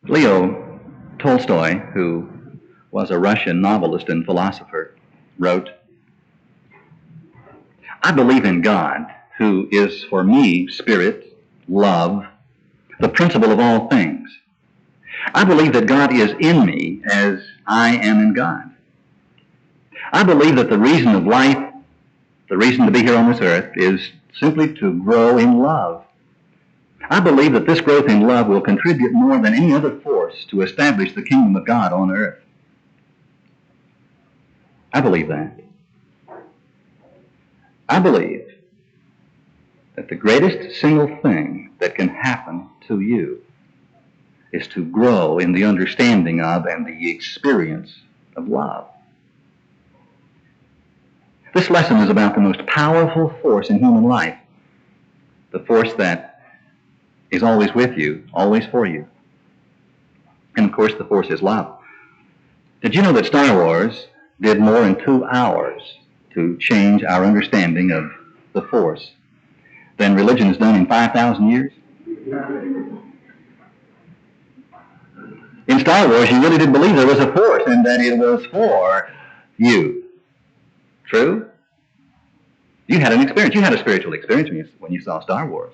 Leo Tolstoy, who was a Russian novelist and philosopher, wrote, "I believe in God, who is for me spirit, love, the principle of all things. I believe that God is in me as I am in God. I believe that the reason of life, the reason to be here on this earth, is simply to grow in love. I believe that this growth in love will contribute more than any other force to establish the kingdom of God on earth." I believe that. I believe that the greatest single thing that can happen to you is to grow in the understanding of and the experience of love. This lesson is about the most powerful force in human life, the force that is always with you, always for you. And of course, the force is love. Did you know that Star Wars did more in 2 hours to change our understanding of the force than religion has done in 5,000 years? In Star Wars, you really did believe there was a force and that it was for you. True? You had an experience. You had a spiritual experience when you saw Star Wars.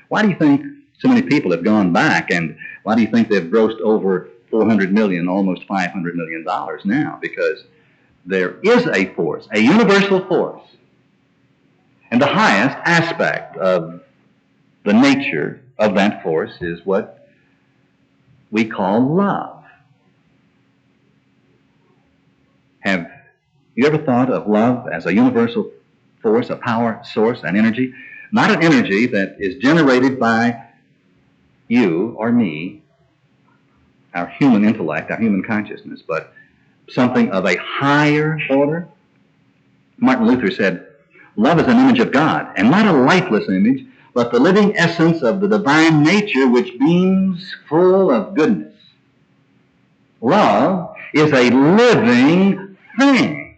Why do you think so many people have gone back, and why do you think they've grossed over $400 million, almost $500 million now? Because there is a force, a universal force. And the highest aspect of the nature of that force is what we call love. Have you ever thought of love as a universal force, a power source, an energy? Not an energy that is generated by you or me, our human intellect, our human consciousness, but something of a higher order. Martin Luther said, "Love is an image of God, and not a lifeless image, but the living essence of the divine nature which beams full of goodness." Love is a living thing,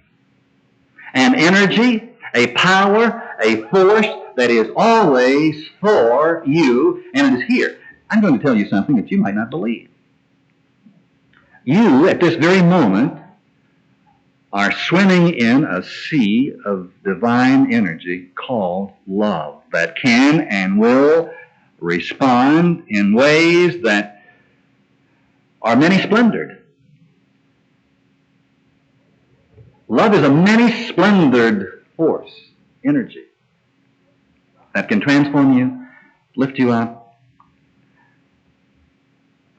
an energy, a power, a force that is always for you, and it is here. I'm going to tell you something that you might not believe. You, at this very moment, are swimming in a sea of divine energy called love that can and will respond in ways that are many-splendored. Love is a many-splendored force, energy, that can transform you, lift you up,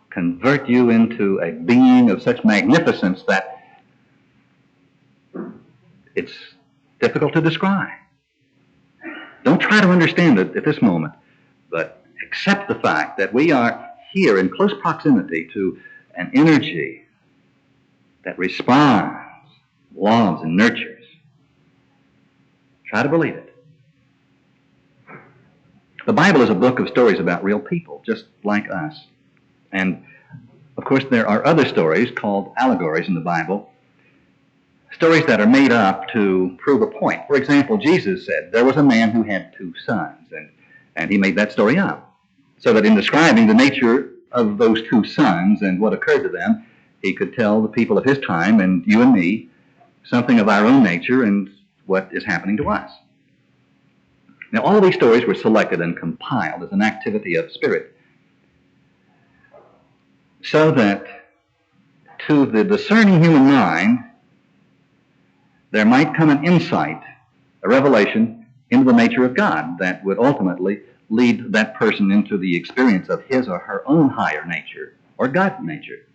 convert you into a being of such magnificence that it's difficult to describe. Don't try to understand it at this moment, but accept the fact that we are here in close proximity to an energy that responds, loves, and nurtures. Try to believe it. The Bible is a book of stories about real people, just like us. And, of course, there are other stories called allegories in the Bible, stories that are made up to prove a point. For example, Jesus said there was a man who had 2 sons, and he made that story up, so that in describing the nature of those 2 sons and what occurred to them, he could tell the people of his time, and you and me, something of our own nature and what is happening to us. Now, all these stories were selected and compiled as an activity of spirit, so that to the discerning human mind, there might come an insight, a revelation into the nature of God that would ultimately lead that person into the experience of his or her own higher nature, or God's nature.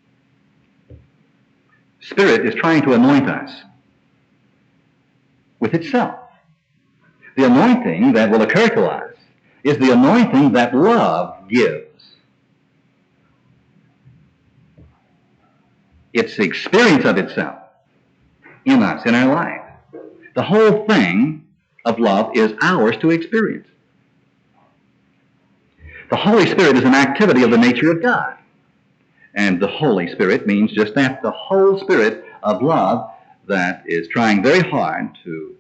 Spirit is trying to anoint us with itself. The anointing that will occur to us is the anointing that love gives. It's the experience of itself in us, in our life. The whole thing of love is ours to experience. The Holy Spirit is an activity of the nature of God. And the Holy Spirit means just that, the whole spirit of love that is trying very hard to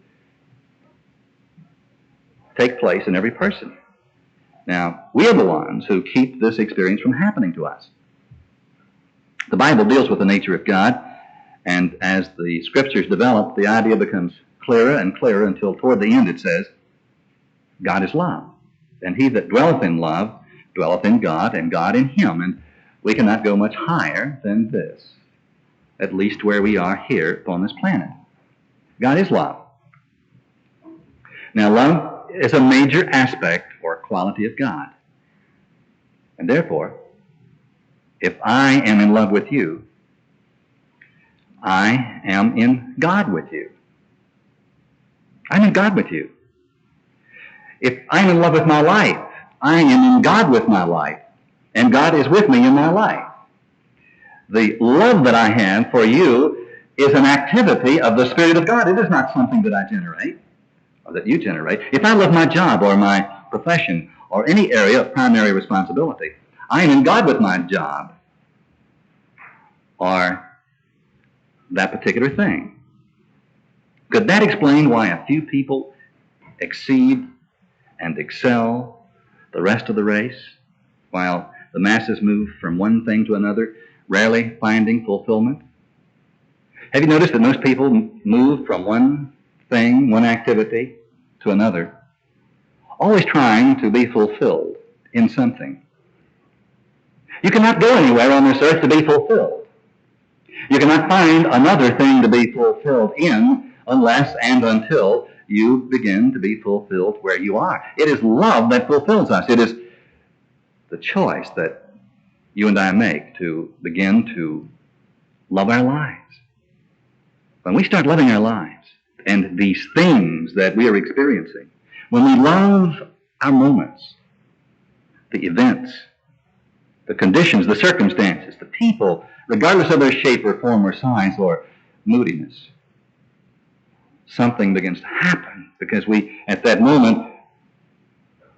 take place in every person. Now, we are the ones who keep this experience from happening to us. The Bible deals with the nature of God, and as the Scriptures develop, the idea becomes clearer and clearer until toward the end it says, God is love. And he that dwelleth in love dwelleth in God, and God in him. And we cannot go much higher than this, at least where we are here upon this planet. God is love. Now, love is a major aspect or quality of God. And therefore, if I am in love with you, I am in God with you. I'm in God with you. If I'm in love with my life, I am in God with my life, and God is with me in my life. The love that I have for you is an activity of the Spirit of God. It is not something that I generate or that you generate. If I love my job or my profession or any area of primary responsibility, I am in God with my job or that particular thing. Could that explain why a few people exceed and excel the rest of the race, while the masses move from one thing to another, rarely finding fulfillment? Have you noticed that most people move from one thing, one activity, to another, always trying to be fulfilled in something? You cannot go anywhere on this earth to be fulfilled. You cannot find another thing to be fulfilled in unless and until you begin to be fulfilled where you are. It is love that fulfills us. It is the choice that you and I make to begin to love our lives. When we start loving our lives and these things that we are experiencing, when we love our moments, the events, the conditions, the circumstances, the people, regardless of their shape or form or size or moodiness, something begins to happen because we, at that moment,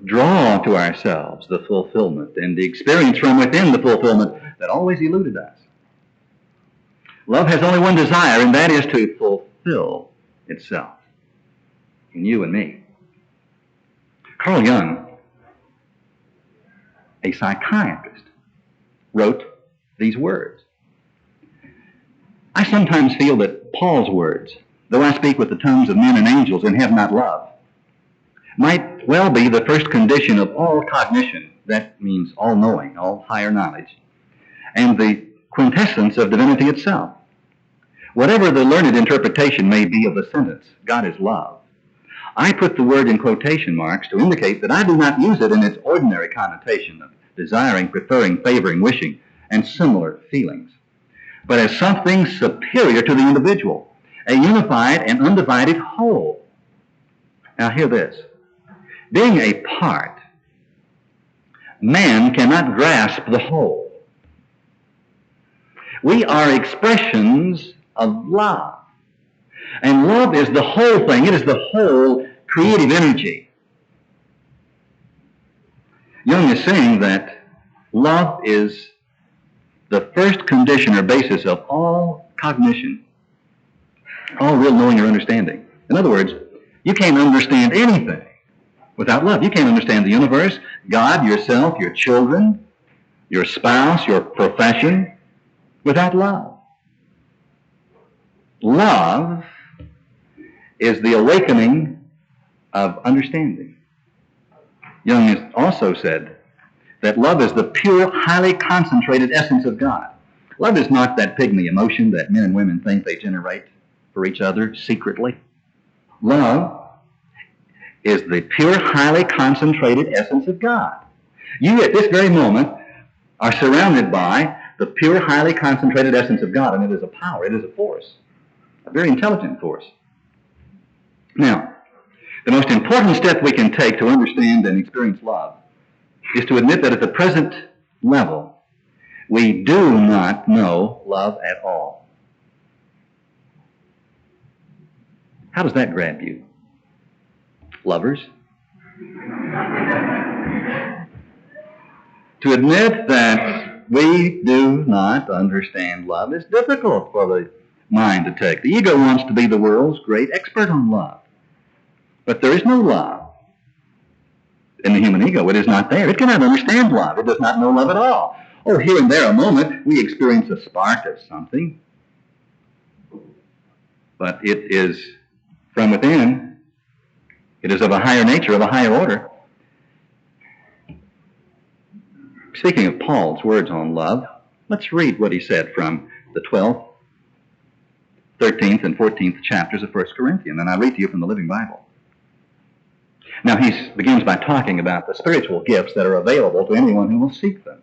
draw to ourselves the fulfillment and the experience from within the fulfillment that always eluded us. Love has only one desire, and that is to fulfill itself in you and me. Carl Jung, a psychiatrist, wrote these words. I sometimes feel that Paul's words, though I speak with the tongues of men and angels and have not love, might well be the first condition of all cognition. That means all knowing, all higher knowledge, and the quintessence of divinity itself. Whatever the learned interpretation may be of the sentence, God is love, I put the word in quotation marks to indicate that I do not use it in its ordinary connotation of desiring, preferring, favoring, wishing, and similar feelings, but as something superior to the individual, a unified and undivided whole. Now hear this. Being a part, man cannot grasp the whole. We are expressions of love. And love is the whole thing. It is the whole creative energy. Jung is saying that love is the first condition or basis of all cognition, all real knowing or understanding. In other words, you can't understand anything without love. You can't understand the universe, God, yourself, your children, your spouse, your profession, without love. Love is the awakening of understanding. Jung has also said that love is the pure, highly concentrated essence of God. Love is not that pygmy emotion that men and women think they generate for each other secretly. Love is the pure, highly concentrated essence of God. You, at this very moment, are surrounded by the pure, highly concentrated essence of God, and it is a power, it is a force, a very intelligent force. Now, the most important step we can take to understand and experience love is to admit that at the present level, we do not know love at all. How does that grab you? Lovers? To admit that we do not understand love is difficult for the mind to take. The ego wants to be the world's great expert on love. But there is no love in the human ego. It is not there. It cannot understand love. It does not know love at all. Oh, here and there a moment we experience a spark of something, but it is from within. It is of a higher nature, of a higher order. Speaking of Paul's words on love, let's read what he said from the 12th, 13th, and 14th chapters of 1 Corinthians, and I read to you from the Living Bible. Now he begins by talking about the spiritual gifts that are available to anyone who will seek them,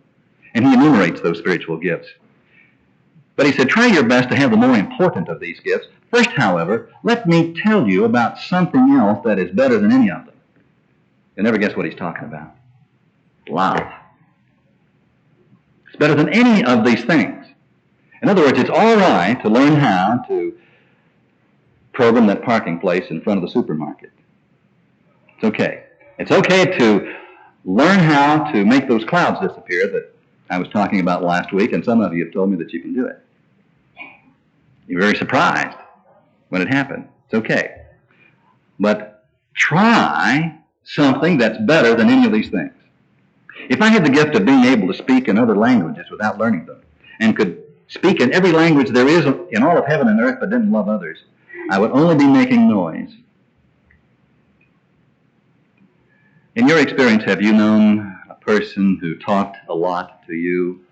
and he enumerates those spiritual gifts. But he said, try your best to have the more important of these gifts. First, however, let me tell you about something else that is better than any of them. You'll never guess what he's talking about. Love. It's better than any of these things. In other words, it's all right to learn how to program that parking place in front of the supermarket. It's okay. It's okay to learn how to make those clouds disappear that I was talking about last week, and some of you have told me that you can do it. You're very surprised when it happened. It's okay. But try something that's better than any of these things. If I had the gift of being able to speak in other languages without learning them, and could speak in every language there is in all of heaven and earth but didn't love others, I would only be making noise. In your experience, have you known a person who talked a lot to you,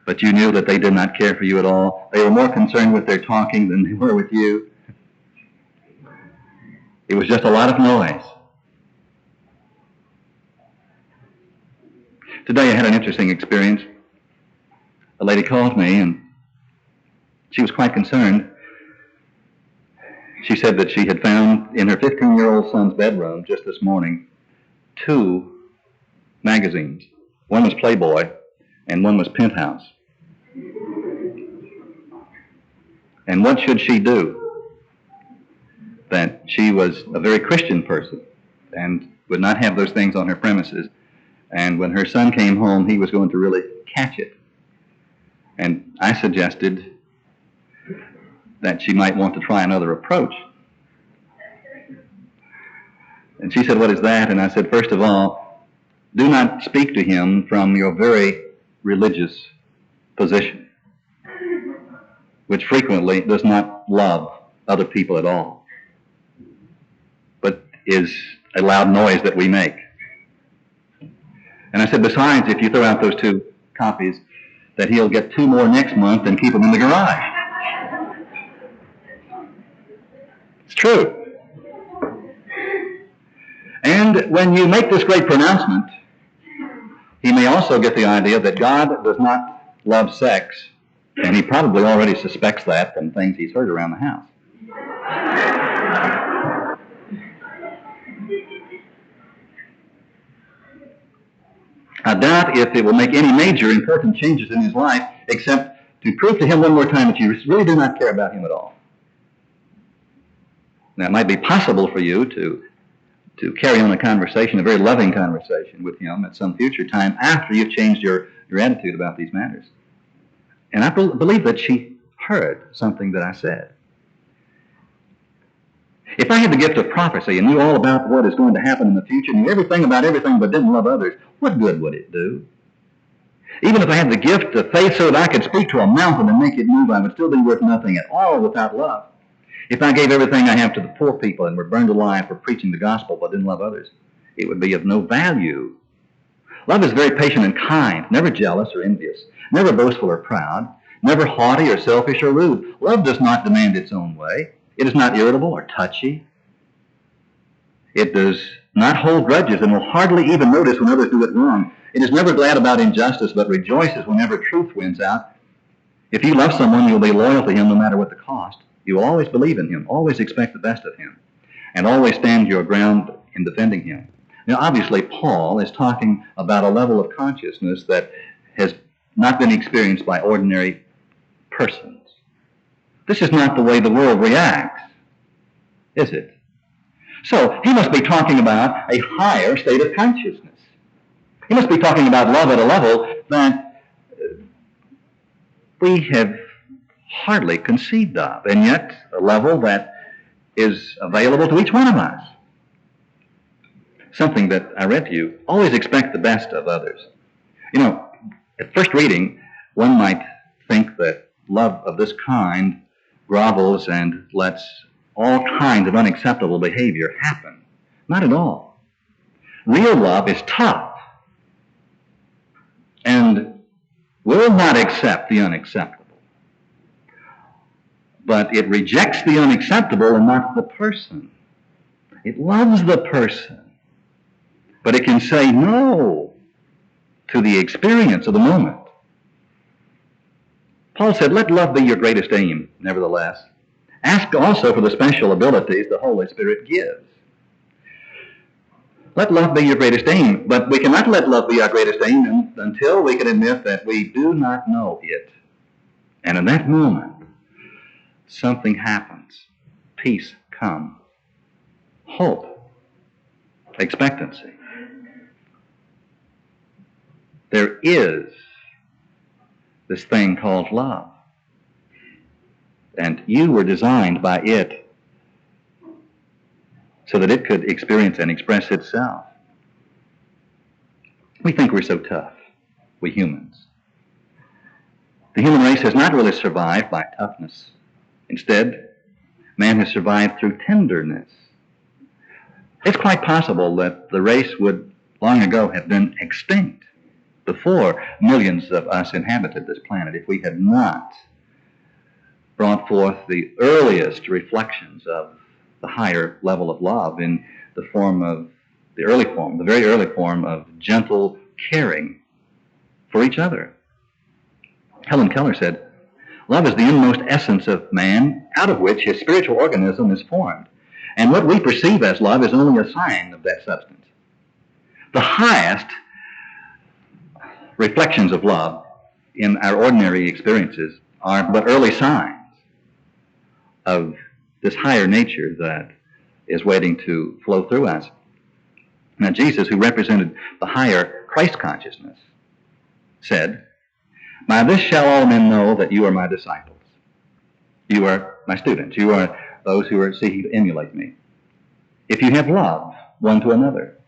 but you knew that they did not care for you at all? They were more concerned with their talking than they were with you. It was just a lot of noise. Today I had an interesting experience. A lady called me and she was quite concerned. She said that she had found in her 15-year-old son's bedroom just this morning 2 magazines. One was Playboy and one was Penthouse. And what should she do? That she was a very Christian person and would not have those things on her premises. And when her son came home, he was going to really catch it. And I suggested that she might want to try another approach. And she said, what is that? And I said, first of all, do not speak to him from your very religious position, which frequently does not love other people at all, but is a loud noise that we make. And I said, besides, if you throw out those 2 copies, that he'll get 2 more next month and keep them in the garage. It's true. And when you make this great pronouncement, he may also get the idea that God does not love sex, and he probably already suspects that from things he's heard around the house. I doubt if it will make any major important changes in his life, except to prove to him one more time that you really do not care about him at all. Now, it might be possible for you to carry on a conversation, a very loving conversation with him at some future time after you've changed your attitude about these matters. And I believe that she heard something that I said. If I had the gift of prophecy and knew all about what is going to happen in the future, knew everything about everything but didn't love others, what good would it do? Even if I had the gift of faith so that I could speak to a mountain and make it move, I would still be worth nothing at all without love. If I gave everything I have to the poor people and were burned alive for preaching the gospel but didn't love others, it would be of no value. Love is very patient and kind, never jealous or envious, never boastful or proud, never haughty or selfish or rude. Love does not demand its own way. It is not irritable or touchy. It does not hold grudges and will hardly even notice when others do it wrong. It is never glad about injustice, but rejoices whenever truth wins out. If you love someone, you'll be loyal to him no matter what the cost. You will always believe in him, always expect the best of him, and always stand your ground in defending him. Now, obviously, Paul is talking about a level of consciousness that has not been experienced by ordinary persons. This is not the way the world reacts, is it? So, he must be talking about a higher state of consciousness. He must be talking about love at a level that we have hardly conceived of, and yet a level that is available to each one of us. something that I read to you. Always expect the best of others. You know, at first reading, one might think that love of this kind grovels and lets all kinds of unacceptable behavior happen. Not at all. Real love is tough and will not accept the unacceptable. But it rejects the unacceptable and not the person. It loves the person. But it can say no to the experience of the moment. Paul said, let love be your greatest aim, nevertheless. Ask also for the special abilities the Holy Spirit gives. Let love be your greatest aim, but we cannot let love be our greatest aim until we can admit that we do not know it. And in that moment, something happens. Peace comes. Hope. Expectancy. There is this thing called love. And you were designed by it so that it could experience and express itself. We think we're so tough, we humans. The human race has not really survived by toughness. Instead, man has survived through tenderness. It's quite possible that the race would long ago have been extinct before millions of us inhabited this planet if we had not brought forth the earliest reflections of the higher level of love in the form of the very early form of gentle caring for each other. Helen Keller said, love is the inmost essence of man, out of which his spiritual organism is formed. And what we perceive as love is only a sign of that substance. The highest reflections of love in our ordinary experiences are but early signs of this higher nature that is waiting to flow through us. Now, Jesus, who represented the higher Christ consciousness, said, by this shall all men know that you are my disciples. You are my students. You are those who are seeking to emulate me. If you have love one to another.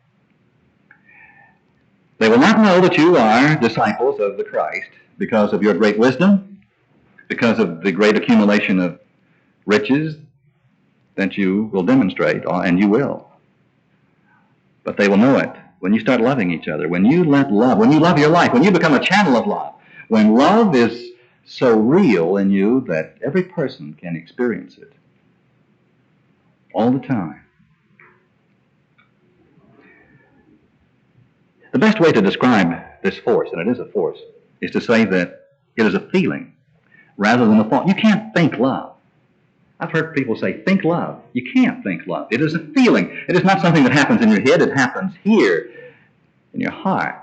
They will not know that you are disciples of the Christ because of your great wisdom, because of the great accumulation of riches that you will demonstrate, and you will. But they will know it when you start loving each other, when you let love, when you love your life, when you become a channel of love, when love is so real in you that every person can experience it all the time. The best way to describe this force, and it is a force, is to say that it is a feeling rather than a thought. You can't think love. I've heard people say, think love. You can't think love. It is a feeling. It is not something that happens in your head. It happens here in your heart.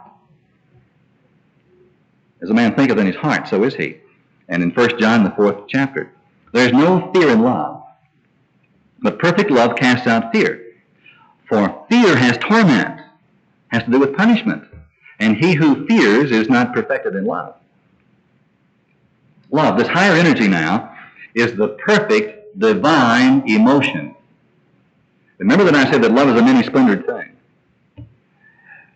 As a man thinketh in his heart, so is he. And in 1 John, the 4th chapter, there is no fear in love, but perfect love casts out fear. For fear has torment, has to do with punishment. And he who fears is not perfected in love. Love, this higher energy now, is the perfect divine emotion. Remember that I said that love is a many-splendored thing.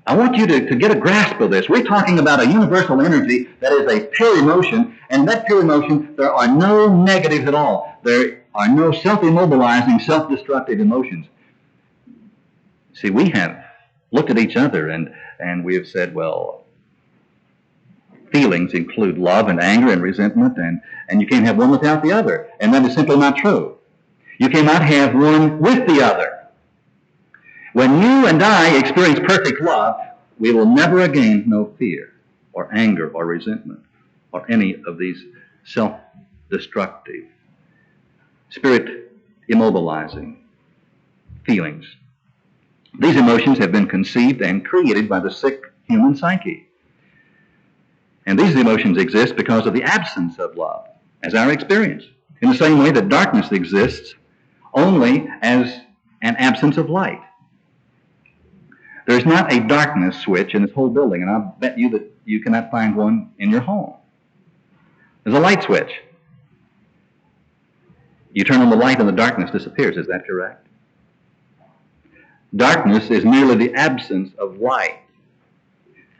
I want you to get a grasp of this. We're talking about a universal energy that is a pure emotion, and that pure emotion, there are no negatives at all. There are no self-immobilizing, self-destructive emotions. See, we have looked at each other and we have said, well, feelings include love and anger and resentment, and you can't have one without the other. And that is simply not true. You cannot have one with the other. When you and I experience perfect love, we will never again know fear or anger or resentment or any of these self-destructive, spirit-immobilizing feelings. These emotions have been conceived and created by the sick human psyche. And these emotions exist because of the absence of love, as our experience. In the same way that darkness exists only as an absence of light. There's not a darkness switch in this whole building, and I'll bet you that you cannot find one in your home. There's a light switch. You turn on the light and the darkness disappears. Is that correct? Darkness is merely the absence of light.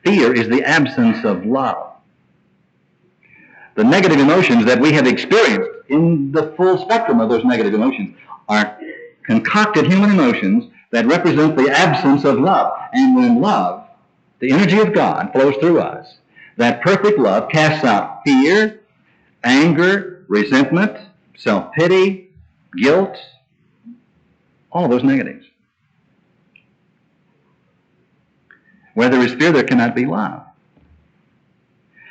Fear is the absence of love. The negative emotions that we have experienced in the full spectrum of those negative emotions are concocted human emotions that represent the absence of love. And when love, the energy of God, flows through us, that perfect love casts out fear, anger, resentment, self-pity, guilt, all those negatives. Where there is fear, there cannot be love.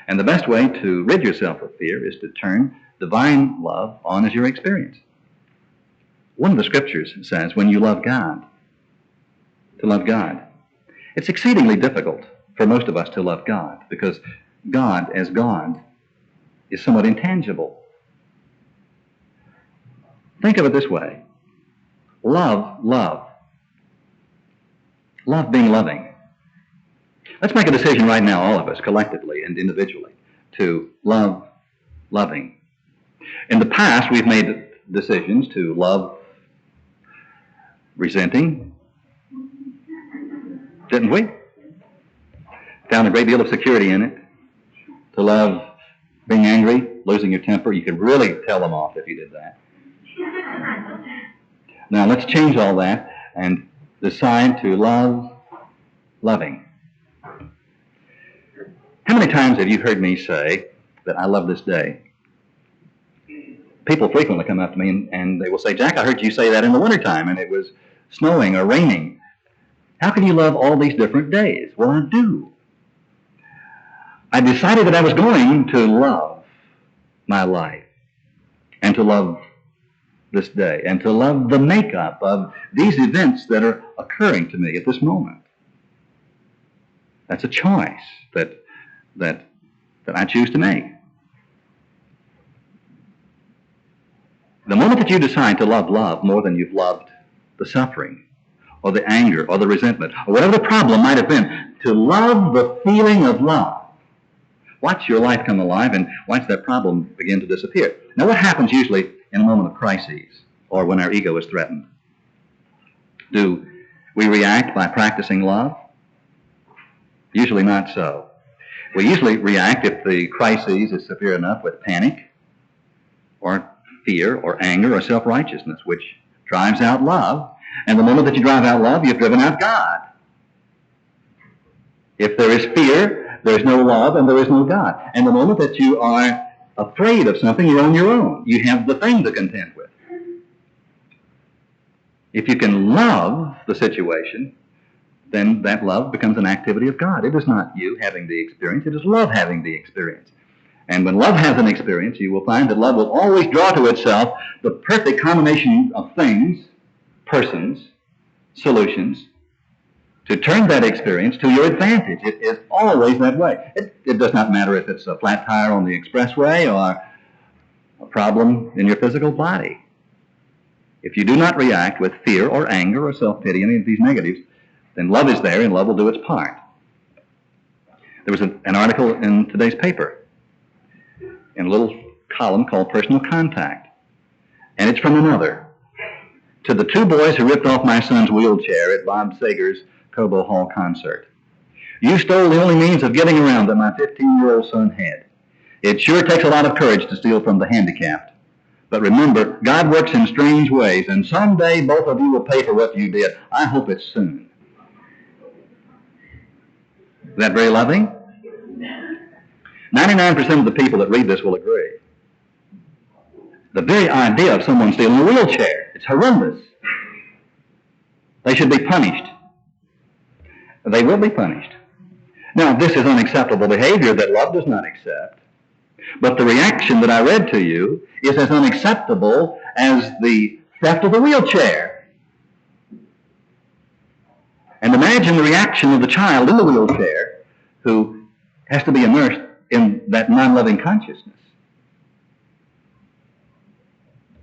And the best way to rid yourself of fear is to turn divine love on as your experience. One of the scriptures says, when you love God, to love God. It's exceedingly difficult for most of us to love God because God as God is somewhat intangible. Think of it this way. Love being loving. Let's make a decision right now, all of us, collectively and individually, to love loving. In the past, we've made decisions to love resenting, didn't we? Found a great deal of security in it. To love being angry, losing your temper. You could really tell them off if you did that. Now, let's change all that and decide to love loving. How many times have you heard me say that I love this day? People frequently come up to me and they will say, Jack, I heard you say that in the wintertime and it was snowing or raining. How can you love all these different days? Well, I do. I decided that I was going to love my life and to love this day and to love the makeup of these events that are occurring to me at this moment. That's a choice that I choose to make. The moment that you decide to love love more than you've loved the suffering or the anger or the resentment or whatever the problem might have been, to love the feeling of love, watch your life come alive and watch that problem begin to disappear. Now, what happens usually in a moment of crises or when our ego is threatened? Do we react by practicing love? Usually not so. We usually react, if the crisis is severe enough, with panic or fear or anger or self-righteousness, which drives out love. And the moment that you drive out love, you've driven out God. If there is fear, there is no love and there is no God. And the moment that you are afraid of something, you're on your own. You have the thing to contend with. If you can love the situation, then that love becomes an activity of God. It is not you having the experience, it is love having the experience. And when love has an experience, you will find that love will always draw to itself the perfect combination of things, persons, solutions, to turn that experience to your advantage. It is always that way. It does not matter if it's a flat tire on the expressway or a problem in your physical body. If you do not react with fear or anger or self-pity, any of these negatives, then love is there and love will do its part. There was an article in today's paper in a little column called Personal Contact. And it's from a mother. To the two boys who ripped off my son's wheelchair at Bob Sager's Cobo Hall concert. You stole the only means of getting around that my 15-year-old son had. It sure takes a lot of courage to steal from the handicapped. But remember, God works in strange ways, and someday both of you will pay for what you did. I hope it's soon. Is that very loving? 99% of the people that read this will agree. The very idea of someone stealing a wheelchair, it's horrendous. They should be punished. They will be punished. Now, this is unacceptable behavior that love does not accept. But the reaction that I read to you is as unacceptable as the theft of the wheelchair. And imagine the reaction of the child in the wheelchair who has to be immersed in that non-loving consciousness.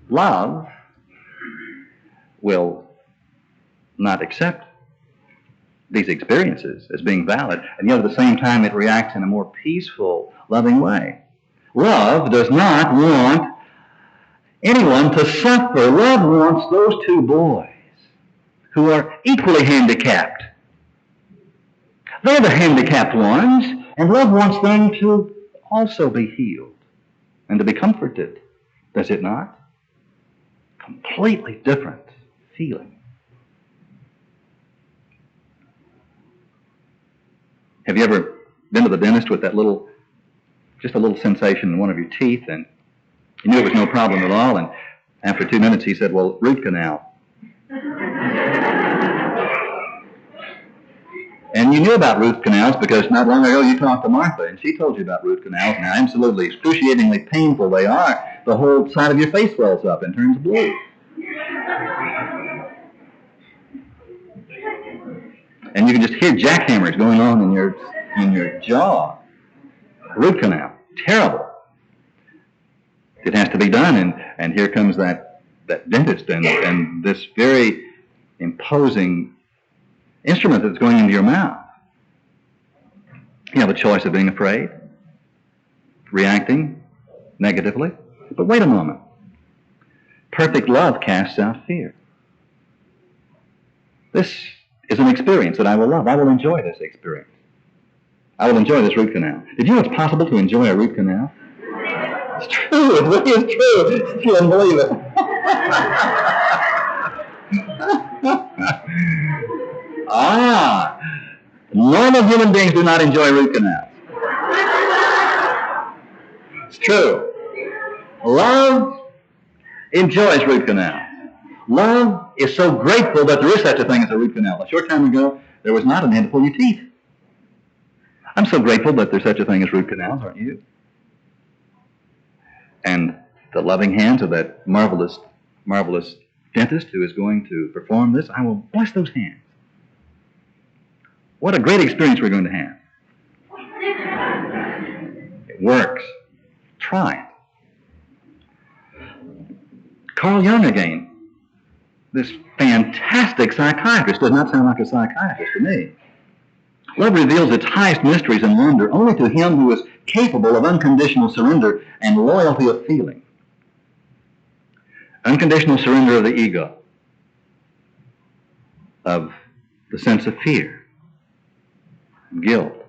Love will not accept these experiences as being valid, and yet at the same time it reacts in a more peaceful, loving way. Love does not want anyone to suffer. Love wants those two boys who are equally handicapped. They're the handicapped ones, and love wants them to also be healed and to be comforted, does it not? Completely different feeling. Have you ever been to the dentist with that just a little sensation in one of your teeth, and you knew it was no problem at all, and after 2 minutes he said, well, root canal. And you knew about root canals because not long ago you talked to Martha, and she told you about root canals, and how absolutely excruciatingly painful they are. The whole side of your face swells up and turns blue. And you can just hear jackhammers going on in your jaw. Root canal. Terrible. It has to be done, and here comes that dentist and this very imposing instrument that's going into your mouth. You have a choice of being afraid, reacting negatively. But wait a moment. Perfect love casts out fear. This is an experience that I will love. I will enjoy this experience. I will enjoy this root canal. Did you know it's possible to enjoy a root canal? It's true. It really is true. You wouldn't believe it. Normal human beings do not enjoy root canals. It's true. Love enjoys root canals. Love is so grateful that there is such a thing as a root canal. A short time ago, there was not an end to pull your teeth. I'm so grateful that there's such a thing as root canals, aren't you? And the loving hands of that marvelous, marvelous dentist who is going to perform this, I will bless those hands. What a great experience we're going to have. It works. Try it. Carl Jung again. This fantastic psychiatrist does not sound like a psychiatrist to me. Love reveals its highest mysteries and wonder only to him who is capable of unconditional surrender and loyalty of feeling. Unconditional surrender of the ego, of the sense of fear, guilt,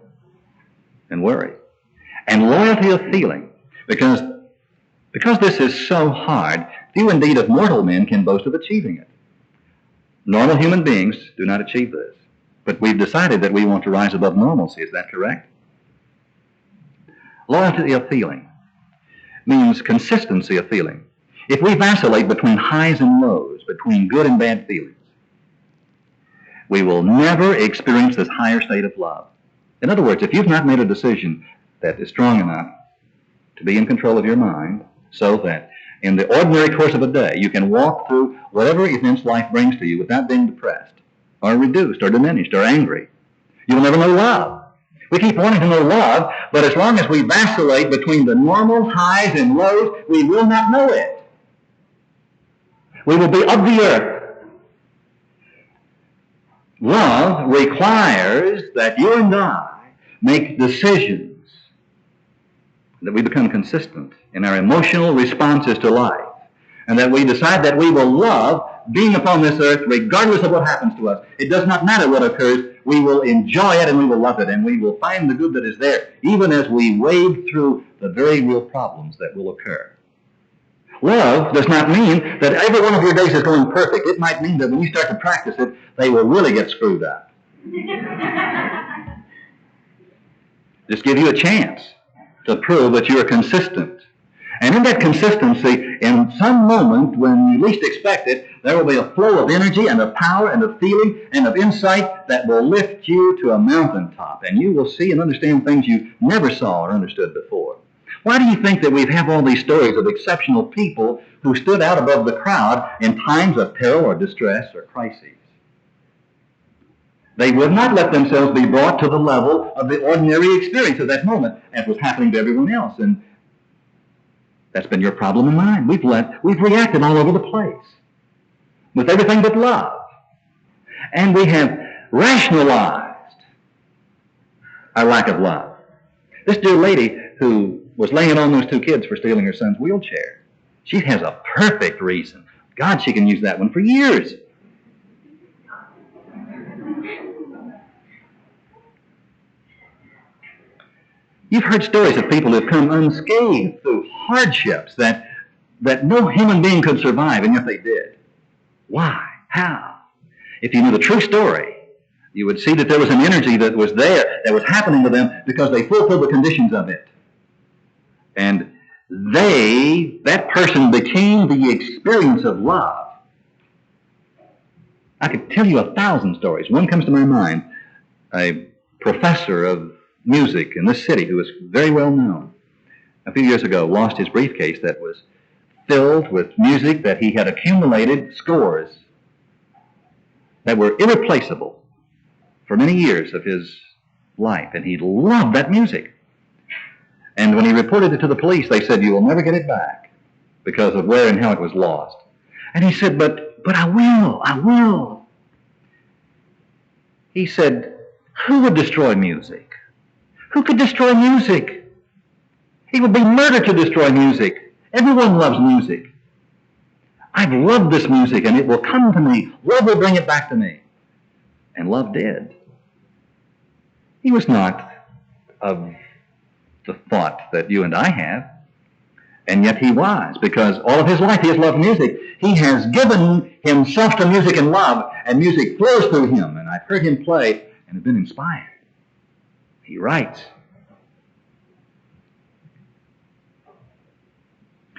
and worry, and loyalty of feeling, because this is so hard, few indeed of mortal men can boast of achieving it. Normal human beings do not achieve this, but we've decided that we want to rise above normalcy. Is that correct? Loyalty of feeling means consistency of feeling. If we vacillate between highs and lows, between good and bad feelings, we will never experience this higher state of love. In other words, if you've not made a decision that is strong enough to be in control of your mind so that in the ordinary course of a day you can walk through whatever events life brings to you without being depressed or reduced or diminished or angry, you will never know love. We keep wanting to know love, but as long as we vacillate between the normal highs and lows, we will not know it. We will be of the earth. Love requires that you and I make decisions, that we become consistent in our emotional responses to life, and that we decide that we will love being upon this earth regardless of what happens to us. It does not matter what occurs. We will enjoy it and we will love it, and we will find the good that is there, even as we wade through the very real problems that will occur. Love does not mean that every one of your days is going perfect. It might mean that when you start to practice it, they will really get screwed up. Just give you a chance to prove that you are consistent. And in that consistency, in some moment when you least expect it, there will be a flow of energy and of power and of feeling and of insight that will lift you to a mountaintop. And you will see and understand things you never saw or understood before. Why do you think that we have all these stories of exceptional people who stood out above the crowd in times of peril or distress or crises? They would not let themselves be brought to the level of the ordinary experience of that moment, as was happening to everyone else. And that's been your problem and mine. We've reacted all over the place with everything but love. And we have rationalized our lack of love. This dear lady who was laying on those two kids for stealing her son's wheelchair, she has a perfect reason. God, she can use that one for years. You've heard stories of people who have come unscathed through hardships that no human being could survive, and yet they did. Why? How? If you knew the true story, you would see that there was an energy that was there, that was happening to them because they fulfilled the conditions of it. And that person became the experience of love. I could tell you 1,000 stories. One comes to my mind. A professor of music in this city who was very well known, a few years ago lost his briefcase that was filled with music that he had accumulated, scores that were irreplaceable for many years of his life, and he loved that music. And when he reported it to the police, they said, "You will never get it back because of where and how it was lost." And he said, but I will. He said, who would destroy music? Who could destroy music? It would be murder to destroy music. Everyone loves music. I've loved this music, and it will come to me. Love will bring it back to me. And love did. He was not of the thought that you and I have, and yet he was, because all of his life he has loved music. He has given himself to music and love, and music flows through him, and I've heard him play and have been inspired. He writes.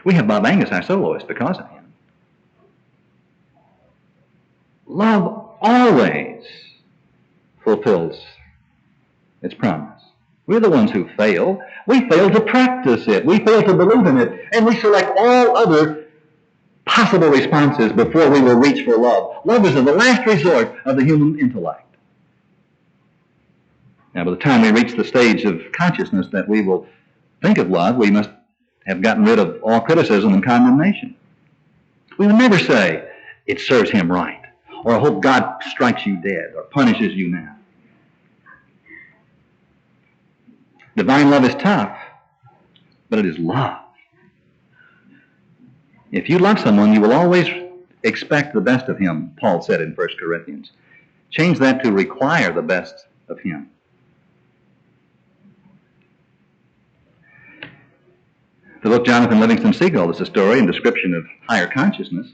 We have Bob Angus, our soloist, because of him. Love always fulfills its promise. We're the ones who fail. We fail to practice it. We fail to believe in it. And we select all other possible responses before we will reach for love. Love is the last resort of the human intellect. Now, by the time we reach the stage of consciousness that we will think of love, we must have gotten rid of all criticism and condemnation. We will never say, it serves him right, or I hope God strikes you dead, or punishes you now. Divine love is tough, but it is love. If you love someone, you will always expect the best of him, Paul said in 1 Corinthians. Change that to require the best of him. The book Jonathan Livingston Seagull is a story and description of higher consciousness.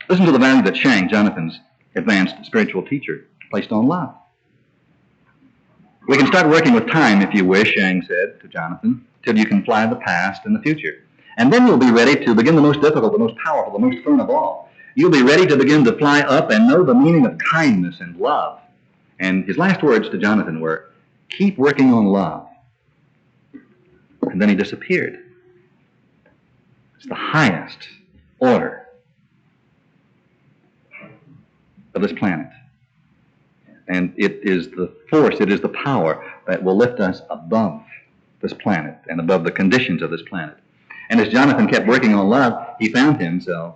Listen to the value that Shang, Jonathan's advanced spiritual teacher, placed on love. We can start working with time if you wish, Shang said to Jonathan, till you can fly the past and the future. And then you'll be ready to begin the most difficult, the most powerful, the most fun of all. You'll be ready to begin to fly up and know the meaning of kindness and love. And his last words to Jonathan were, keep working on love. And then he disappeared. It's the highest order of this planet. And it is the force, it is the power that will lift us above this planet and above the conditions of this planet. And as Jonathan kept working on love, he found himself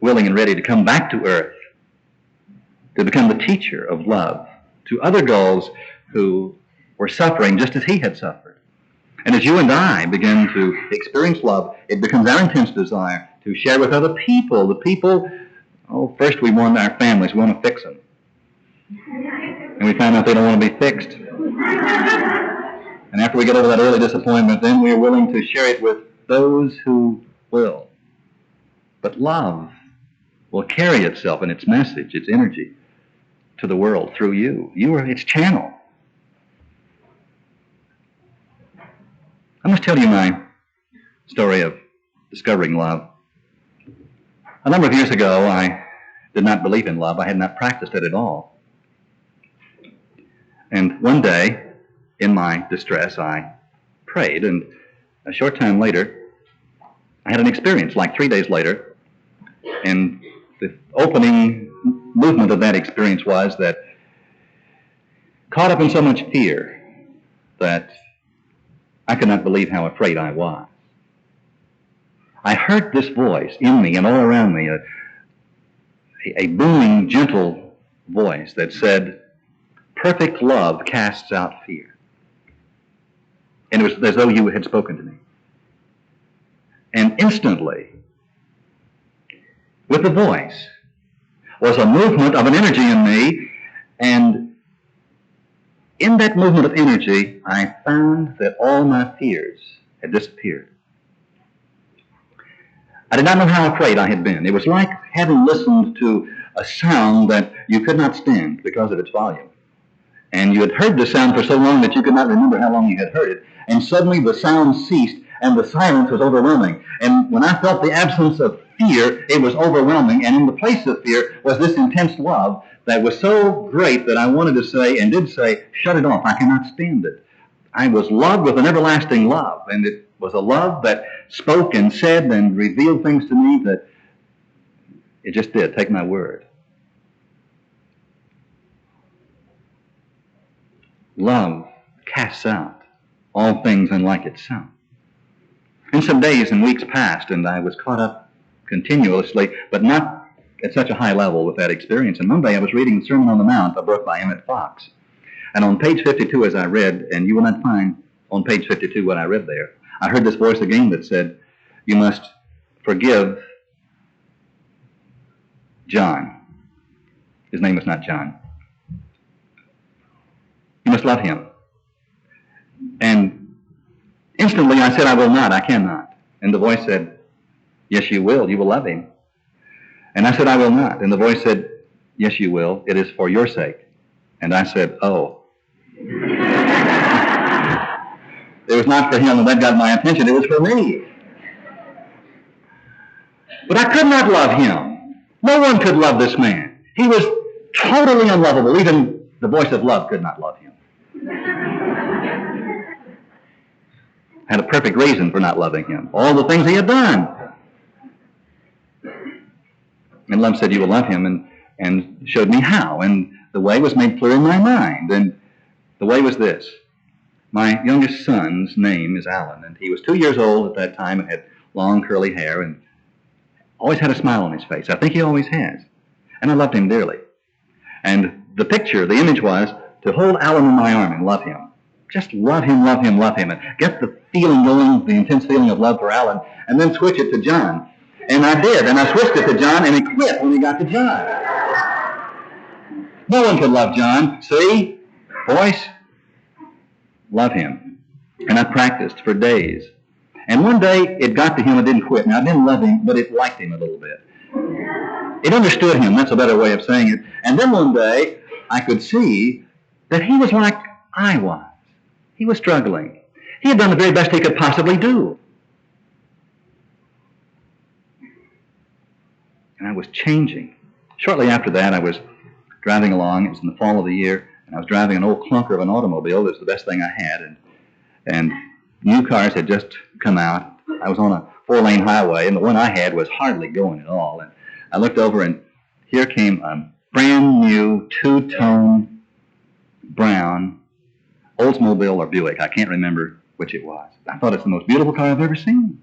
willing and ready to come back to earth, to become the teacher of love to other gulls who were suffering just as he had suffered. And as you and I begin to experience love, it becomes our intense desire to share with other people. The people, first we want our families, we want to fix them. And we find out they don't want to be fixed. And after we get over that early disappointment, then we are willing to share it with those who will. But love will carry itself and its message, its energy, to the world through you. You are its channel. I must tell you my story of discovering love. A number of years ago, I did not believe in love. I had not practiced it at all. And one day, in my distress, I prayed, and a short time later, I had an experience, like 3 days later, and the opening movement of that experience was that, caught up in so much fear, that I could not believe how afraid I was. I heard this voice in me and all around me, a booming, gentle voice that said, perfect love casts out fear. And it was as though you had spoken to me. And instantly, with the voice, was a movement of an energy in me, and in that movement of energy, I found that all my fears had disappeared. I did not know how afraid I had been. It was like having listened to a sound that you could not stand because of its volume. And you had heard the sound for so long that you could not remember how long you had heard it. And suddenly the sound ceased and the silence was overwhelming. And when I felt the absence of fear, it was overwhelming. And in the place of fear was this intense love that was so great that I wanted to say and did say, shut it off. I cannot stand it. I was loved with an everlasting love. And it was a love that spoke and said and revealed things to me that it just did. Take my word. Love casts out all things unlike itself. And some days and weeks passed, and I was caught up continuously, but not at such a high level with that experience. And one day I was reading the Sermon on the Mount, a book by Emmett Fox. And on page 52, as I read, and you will not find on page 52 what I read there, I heard this voice again that said, you must forgive John. His name was not John. You must love him. And instantly I said, I will not, I cannot. And the voice said, yes, you will love him. And I said, I will not. And the voice said, yes, you will, it is for your sake. And I said, oh. It was not for him, and that got my attention, it was for me. But I could not love him. No one could love this man. He was totally unlovable. Even the voice of love could not love him. Had a perfect reason for not loving him. All the things he had done. And love said, you will love him, and showed me how. And the way was made clear in my mind. And the way was this. My youngest son's name is Alan, and he was 2 years old at that time and had long curly hair and always had a smile on his face. I think he always has. And I loved him dearly. And the picture, the image was to hold Alan in my arm and love him. Just love him, love him, love him, and get the feeling going, the intense feeling of love for Alan, and then switch it to John. And I did, and I switched it to John, and he quit when he got to John. No one could love John. See? Voice? Love him. And I practiced for days. And one day, it got to him and didn't quit. Now, I didn't love him, but it liked him a little bit. It understood him. That's a better way of saying it. And then one day, I could see that he was like I was. He was struggling. He had done the very best he could possibly do. And I was changing. Shortly after that, I was driving along. It was in the fall of the year, and I was driving an old clunker of an automobile. It was the best thing I had, and new cars had just come out. I was on a 4-lane highway, and the one I had was hardly going at all. And I looked over, and here came a brand new 2-tone brown Oldsmobile or Buick. I can't remember which it was. I thought it's the most beautiful car I've ever seen.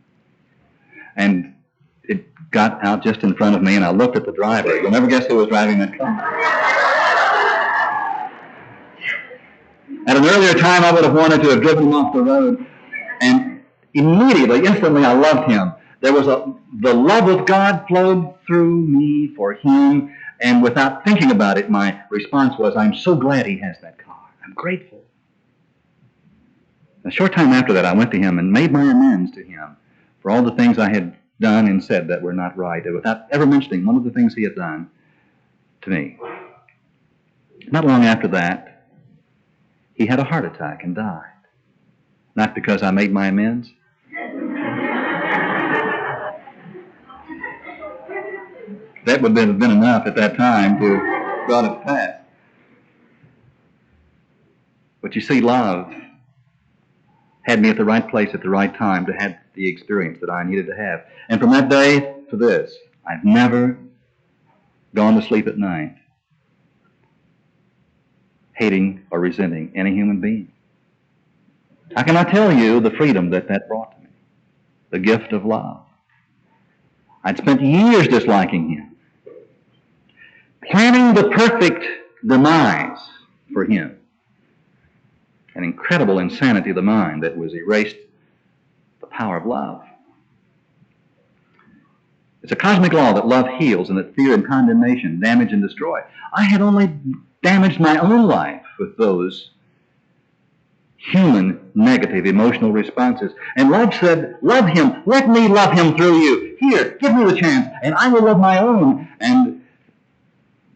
And it got out just in front of me, and I looked at the driver. You'll never guess who was driving that car. At an earlier time, I would have wanted to have driven him off the road. And immediately, instantly, I loved him. There was the love of God flowed through me for him, and without thinking about it, my response was, I'm so glad he has that car. I'm grateful. A short time after that, I went to him and made my amends to him for all the things I had done and said that were not right, without ever mentioning one of the things he had done to me. Not long after that, he had a heart attack and died. Not because I made my amends. That would have been enough at that time to brought it to pass. But you see, love had me at the right place at the right time to have the experience that I needed to have. And from that day to this, I've never gone to sleep at night hating or resenting any human being. I cannot tell you the freedom that brought to me, the gift of love. I'd spent years disliking him, planning the perfect demise for him. An incredible insanity of the mind that was erased the power of love. It's a cosmic law that love heals and that fear and condemnation damage and destroy. I had only damaged my own life with those human negative emotional responses. And love said, love him. Let me love him through you. Here, give me the chance, and I will love my own. And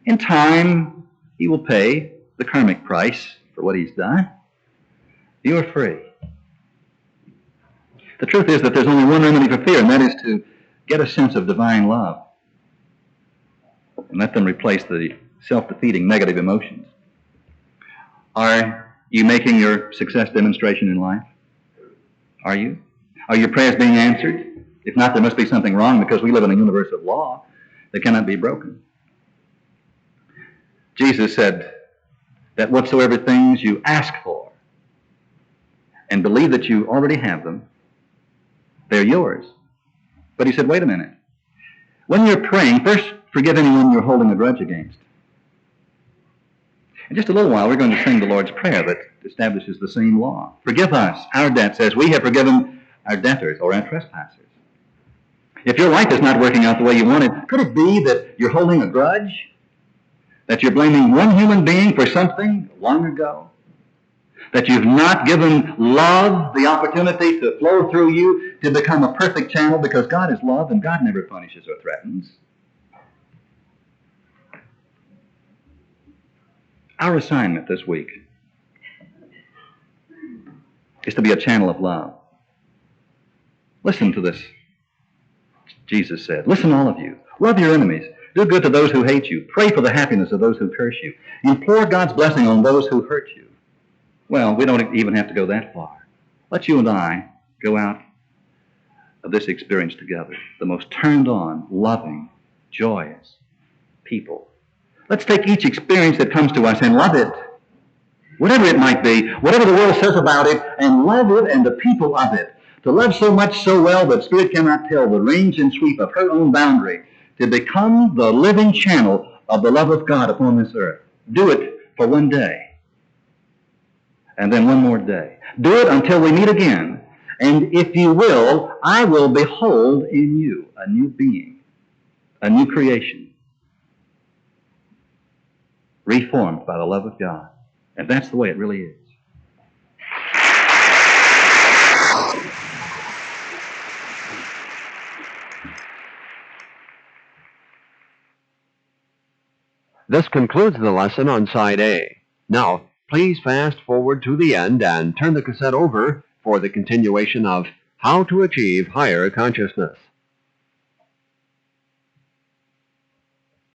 in time, he will pay the karmic price for what he's done. You are free. The truth is that there's only one remedy for fear, and that is to get a sense of divine love and let them replace the self-defeating negative emotions. Are you making your success demonstration in life? Are you? Are your prayers being answered? If not, there must be something wrong, because we live in a universe of law that cannot be broken. Jesus said that whatsoever things you ask for and believe that you already have them, they're yours. But he said, wait a minute. When you're praying, first forgive anyone you're holding a grudge against. In just a little while, we're going to sing the Lord's Prayer that establishes the same law. Forgive us our debts as we have forgiven our debtors or our trespassers. If your life is not working out the way you wanted, could it be that you're holding a grudge? That you're blaming one human being for something long ago? That you've not given love the opportunity to flow through you to become a perfect channel, because God is love and God never punishes or threatens. Our assignment this week is to be a channel of love. Listen to this. Jesus said, listen, all of you. Love your enemies. Do good to those who hate you. Pray for the happiness of those who curse you. Implore God's blessing on those who hurt you. Well, we don't even have to go that far. Let you and I go out of this experience together, the most turned on, loving, joyous people. Let's take each experience that comes to us and love it, whatever it might be, whatever the world says about it, and love it and the people of it. To love so much so well that Spirit cannot tell the range and sweep of her own boundary, to become the living channel of the love of God upon this earth. Do it for one day, and then one more day. Do it until we meet again. And if you will, I will behold in you a new being, a new creation, reformed by the love of God. And that's the way it really is. This concludes the lesson on Side A. Now, please fast forward to the end and turn the cassette over for the continuation of How to Achieve Higher Consciousness.